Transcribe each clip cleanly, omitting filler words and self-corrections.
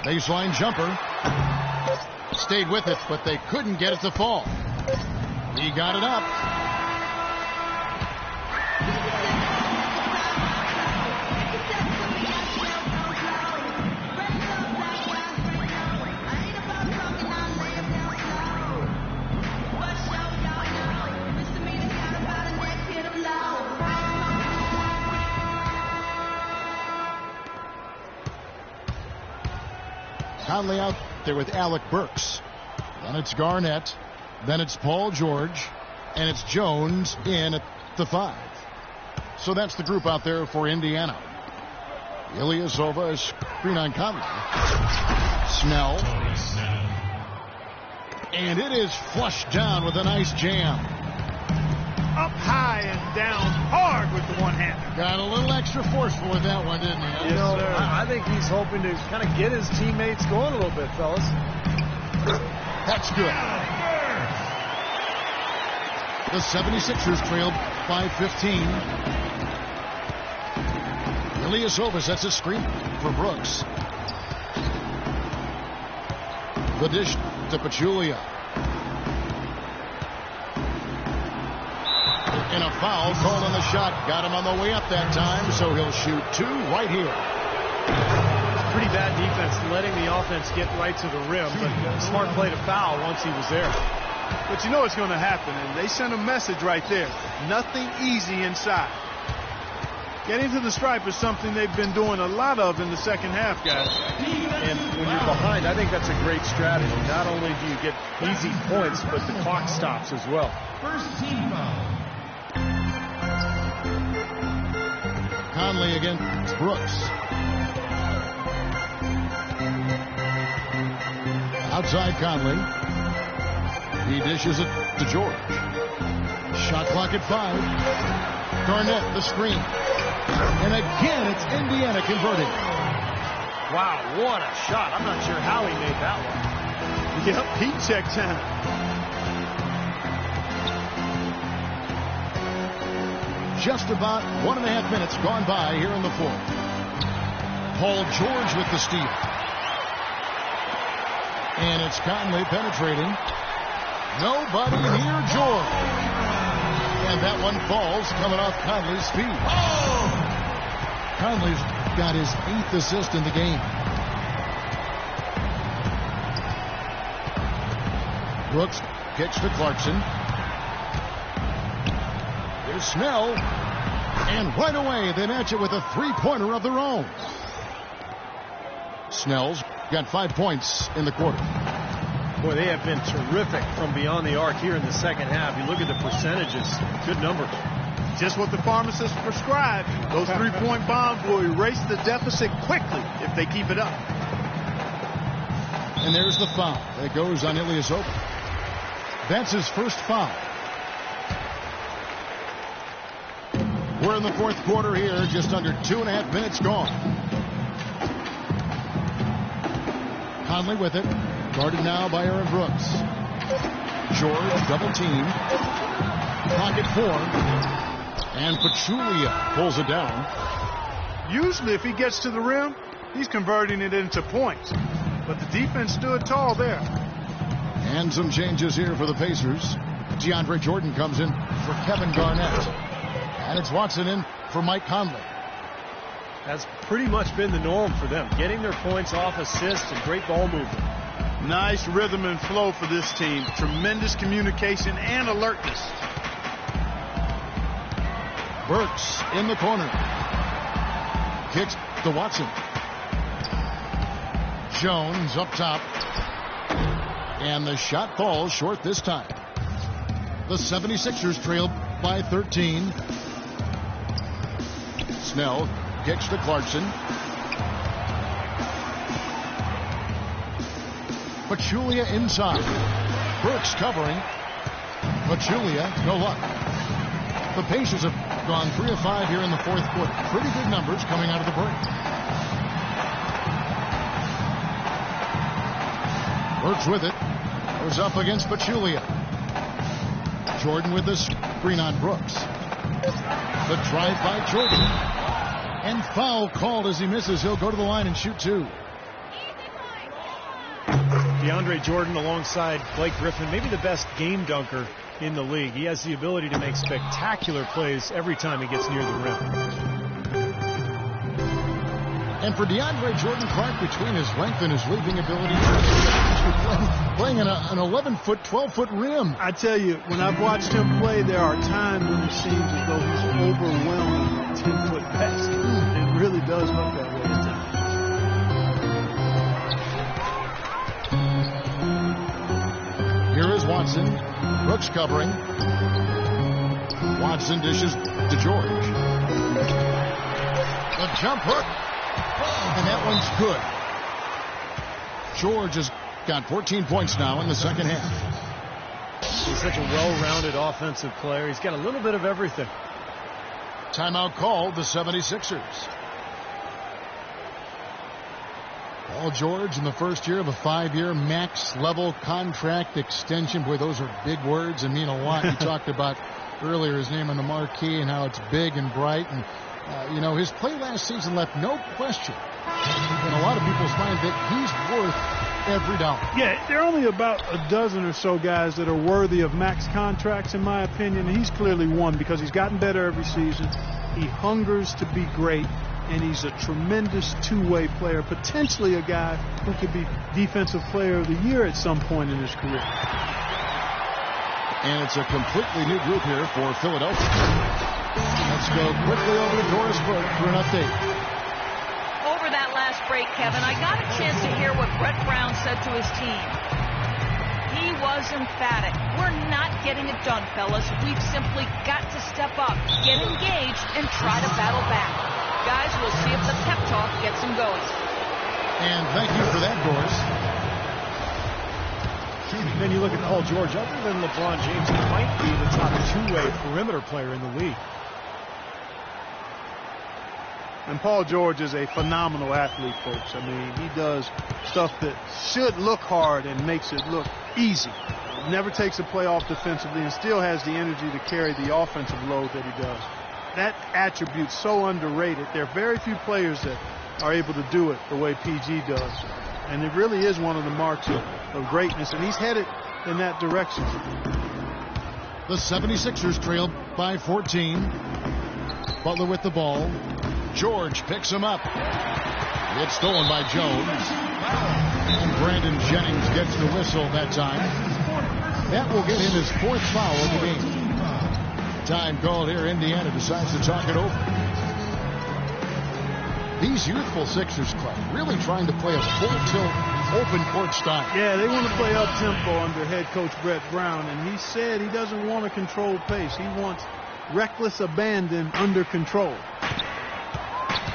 Baseline jumper. Stayed with it, but they couldn't get it to fall. He got it up. Conley out there with Alec Burks. Then it's Garnett. Then it's Paul George. And it's Jones in at the 5. So that's the group out there for Indiana. Ilyasova is screen on Conley. Snell. And it is flushed down with a nice jam. Up high and down hard with the one-hander. Got a little extra forceful with that one, didn't he? Yes, you know, I think he's hoping to kind of get his teammates going a little bit, fellas. That's good. The 76ers trailed by 15. Ilyasova sets a screen for Brooks. The dish to Pachulia. And a foul called on the shot. Got him on the way up that time, so he'll shoot 2 right here. Pretty bad defense letting the offense get right to the rim, but smart play to foul once he was there. But you know it's going to happen, and they sent a message right there. Nothing easy inside. Getting to the stripe is something they've been doing a lot of in the second half, guys. And when you're behind, I think that's a great strategy. Not only do you get easy points, but the clock stops as well. First team foul. Conley against Brooks. Outside Conley. He dishes it to George. Shot clock at 5. Garnett, the screen. And again, it's Indiana converting. Wow, what a shot. I'm not sure how he made that one. Yep, heat check time. Just about 1.5 minutes gone by here in the 4th. Paul George with the steal. And it's Conley penetrating. Nobody near George. And that one falls coming off Conley's feet. Oh! Conley's got his 8th assist in the game. Brooks kicks to Clarkson. Here's Snell. And right away they match it with a 3-pointer of their own. Snell's got 5 points in the quarter. Boy, they have been terrific from beyond the arc here in the second half. You look at the percentages, good numbers. Just what the pharmacist prescribed. Those 3-point bombs will erase the deficit quickly if they keep it up. And there's the foul that goes on Ilyasova. That's his first foul. We're in the 4th quarter here, just under 2.5 minutes gone. Conley with it. Guarded now by Aaron Brooks. George double team. Pocket 4. And Pachulia pulls it down. Usually if he gets to the rim, he's converting it into points. But the defense stood tall there. And some changes here for the Pacers. DeAndre Jordan comes in for Kevin Garnett. And it's Watson in for Mike Conley. That's pretty much been the norm for them. Getting their points off assists and great ball movement. Nice rhythm and flow for this team. Tremendous communication and alertness. Burks in the corner. Kicks to Watson. Jones up top. And the shot falls short this time. The 76ers trailed by 13. Snell kicks to Clarkson. Pachulia inside. Burks covering. Pachulia, no luck. The Pacers have gone 3 of 5 here in the 4th quarter. Pretty good numbers coming out of the break. Burks with it. Goes up against Pachulia. Jordan with the screen on Brooks. The drive by Jordan. And foul called as he misses. He'll go to the line and shoot 2. DeAndre Jordan alongside Blake Griffin, maybe the best game dunker in the league. He has the ability to make spectacular plays every time he gets near the rim. And for DeAndre Jordan, Clark, between his length and his leaping ability, playing an 11-foot, 12-foot rim. I tell you, when I've watched him play, there are times when it seems as though he's overwhelming a 10-foot basket. It really does look that way at times. Here is Watson. Brooks covering. Watson dishes to George. A jump hook. And that one's good. George has got 14 points now in the second half. He's such a well-rounded offensive player. He's got a little bit of everything. Timeout called, the 76ers. Paul George in the first year of a 5-year max level contract extension. Boy, those are big words and mean a lot. You talked about earlier his name on the marquee and how it's big and bright. And you know, his play last season left no question in a lot of people's mind that he's worth every dollar. Yeah, there are only about a dozen or so guys that are worthy of max contracts, in my opinion. And he's clearly one because he's gotten better every season. He hungers to be great, and he's a tremendous two-way player, potentially a guy who could be Defensive Player of the Year at some point in his career. And it's a completely new group here for Philadelphia. Let's go quickly over to Doris Burke for an update. Over that last break, Kevin, I got a chance to hear what Brett Brown said to his team. He was emphatic. We're not getting it done, fellas. We've simply got to step up, get engaged, and try to battle back. Guys, we'll see if the pep talk gets them going. And thank you for that, Doris. Then you look at Paul George. Other than LeBron James, he might be the top two-way perimeter player in the league. And Paul George is a phenomenal athlete, folks. I mean, he does stuff that should look hard and makes it look easy. Never takes a play off defensively and still has the energy to carry the offensive load that he does. That attribute's so underrated. There are very few players that are able to do it the way PG does. And it really is one of the marks of greatness, and he's headed in that direction. The 76ers trail by 14. Butler with the ball. George picks him up. It's stolen by Jones. And Brandon Jennings gets the whistle that time. That will get him his fourth foul of the game. Time called here. Indiana decides to talk it over. These youthful Sixers club really trying to play a full tilt open court style. Yeah, they want to play up tempo under head coach Brett Brown, and he said he doesn't want a controlled pace. He wants reckless abandon under control.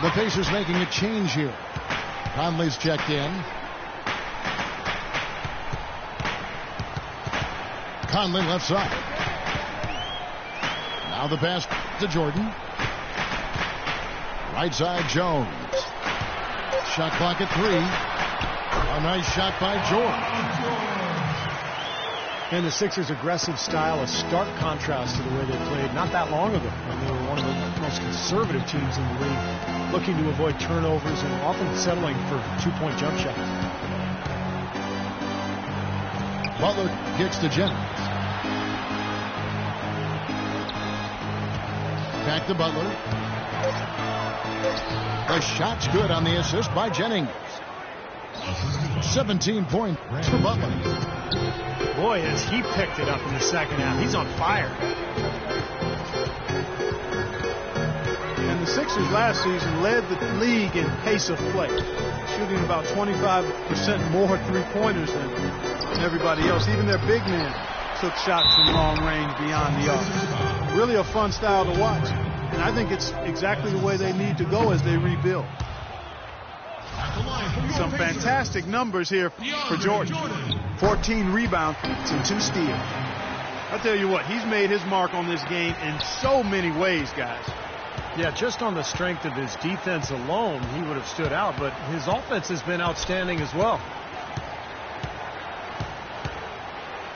The Pacers making a change here. Conley's checked in. Conley left side. Now the pass to Jordan. Right side, Jones. Shot clock at 3. A nice shot by George. And the Sixers' aggressive style, a stark contrast to the way they played not that long ago, when they were one of the most conservative teams in the league, looking to avoid turnovers and often settling for two-point jump shots. Butler kicks to Jennings. Back to Butler. The shot's good on the assist by Jennings. 17 points for Butler. Boy, has he picked it up in the second half. He's on fire. And the Sixers last season led the league in pace of play, shooting about 25% more three-pointers than everybody else. Even their big men took shots from long range beyond the arc. Really a fun style to watch. And I think it's exactly the way they need to go as they rebuild. Some fantastic numbers here for Jordan. 14 rebounds and 2 steals. I tell you what, he's made his mark on this game in so many ways, guys. Yeah, just on the strength of his defense alone, he would have stood out, but his offense has been outstanding as well.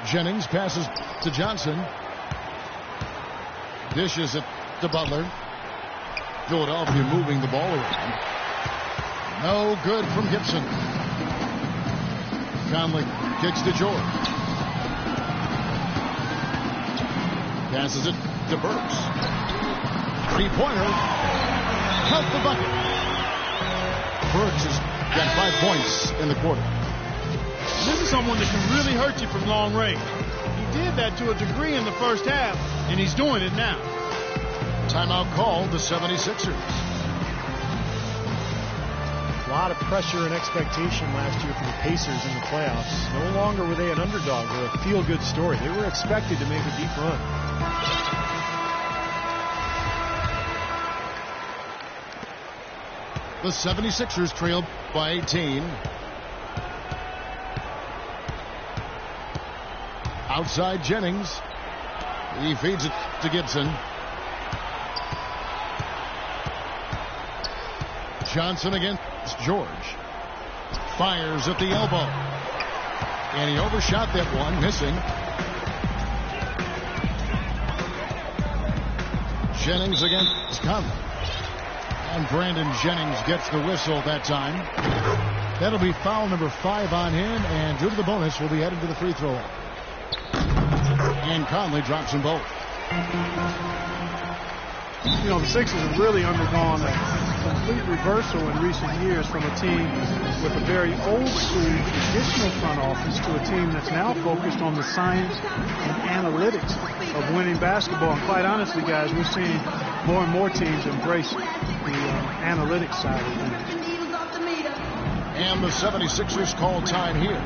Jennings passes to Johnson. Dishes it to Butler. Philadelphia moving the ball around. No good from Gibson. Conley kicks to George. Passes it to Burks. Three-pointer. Count the bucket. Burks has got 5 points in the quarter. This is someone that can really hurt you from long range. He did that to a degree in the first half, and he's doing it now. Timeout called the 76ers. A lot of pressure and expectation last year for the Pacers in the playoffs. No longer were they an underdog or a feel-good story. They were expected to make a deep run. The 76ers trailed by 18. Outside Jennings. He feeds it to Gibson. Johnson against George. Fires at the elbow. And he overshot that one, missing. Jennings against Conley. And Brandon Jennings gets the whistle that time. That'll be foul number 5 on him, and due to the bonus, will be headed to the free throw line. And Conley drops them both. You know, the Sixers have really undergone a complete reversal in recent years from a team with a very old school traditional front office to a team that's now focused on the science and analytics of winning basketball. And quite honestly, guys, we're seeing more and more teams embrace the analytics side of things. And the 76ers call time here.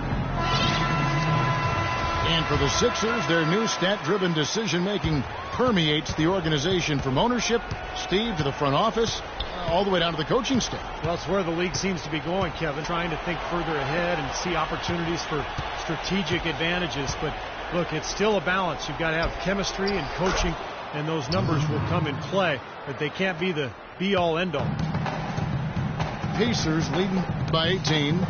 And for the Sixers, their new stat-driven decision-making permeates the organization from ownership, Steve, to the front office, all the way down to the coaching staff. Well, it's where the league seems to be going, Kevin, trying to think further ahead and see opportunities for strategic advantages. But look, it's still a balance. You've got to have chemistry and coaching, and those numbers will come in play, but they can't be the be-all, end-all. Pacers leading by 18.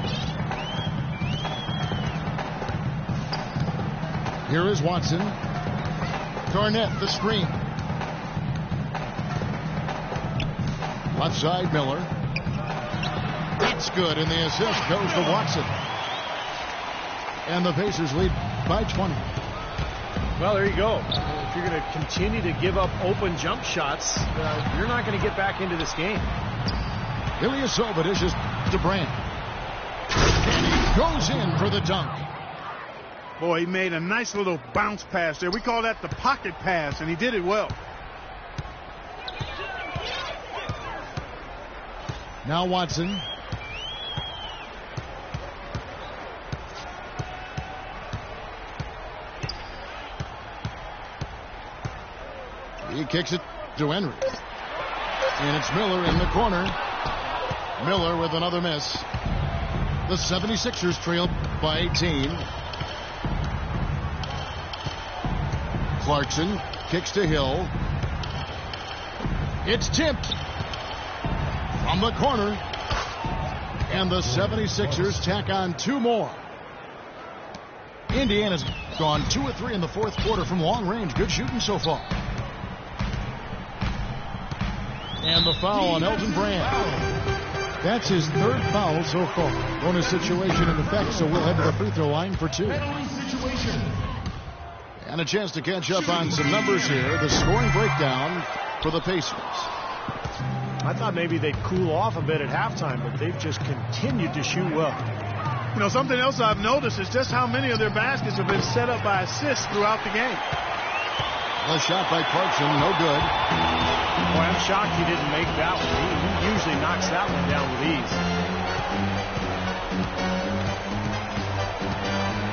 Here is Watson. Garnett, the screen. Left side, Miller. It's good, and the assist goes to Watson. And the Pacers lead by 20. Well, there you go. If you're going to continue to give up open jump shots, you're not going to get back into this game. Ilyasova dishes to Brand. And he goes in for the dunk. Boy, he made a nice little bounce pass there. We call that the pocket pass, and he did it well. Now Watson. He kicks it to Henry. And it's Miller in the corner. Miller with another miss. The 76ers trail by 18. Clarkson kicks to Hill. It's tipped from the corner. And the 76ers tack on 2 more. Indiana's gone 2 of 3 in the fourth quarter from long range. Good shooting so far. And the foul on Elton Brand. That's his 3rd foul so far. Bonus situation in effect, so we'll head to the free throw line for 2. And a chance to catch up on some numbers here. The scoring breakdown for the Pacers. I thought maybe they'd cool off a bit at halftime, but they've just continued to shoot well. You know, something else I've noticed is just how many of their baskets have been set up by assists throughout the game. A shot by Clarkson, no good. Boy, I'm shocked he didn't make that one. He usually knocks that one down with ease.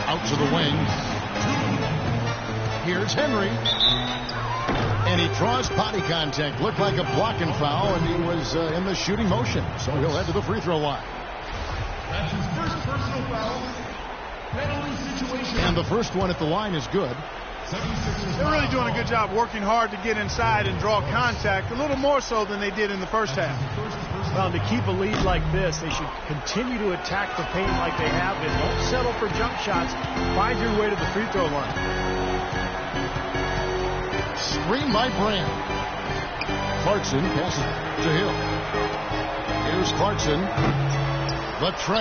Out to the wing. Here's Henry. And he draws body contact. Looked like a blocking foul, and he was in the shooting motion. So he'll head to the free throw line. That's his first personal foul. Penalty situation. And the first one at the line is good. They're really doing a good job working hard to get inside and draw contact, a little more so than they did in the first half. Well, to keep a lead like this, they should continue to attack the paint like they have been. Don't settle for jump shots. Find your way to the free throw line. Screen by Brand. Clarkson passes to Hill. Here's Clarkson. The trap.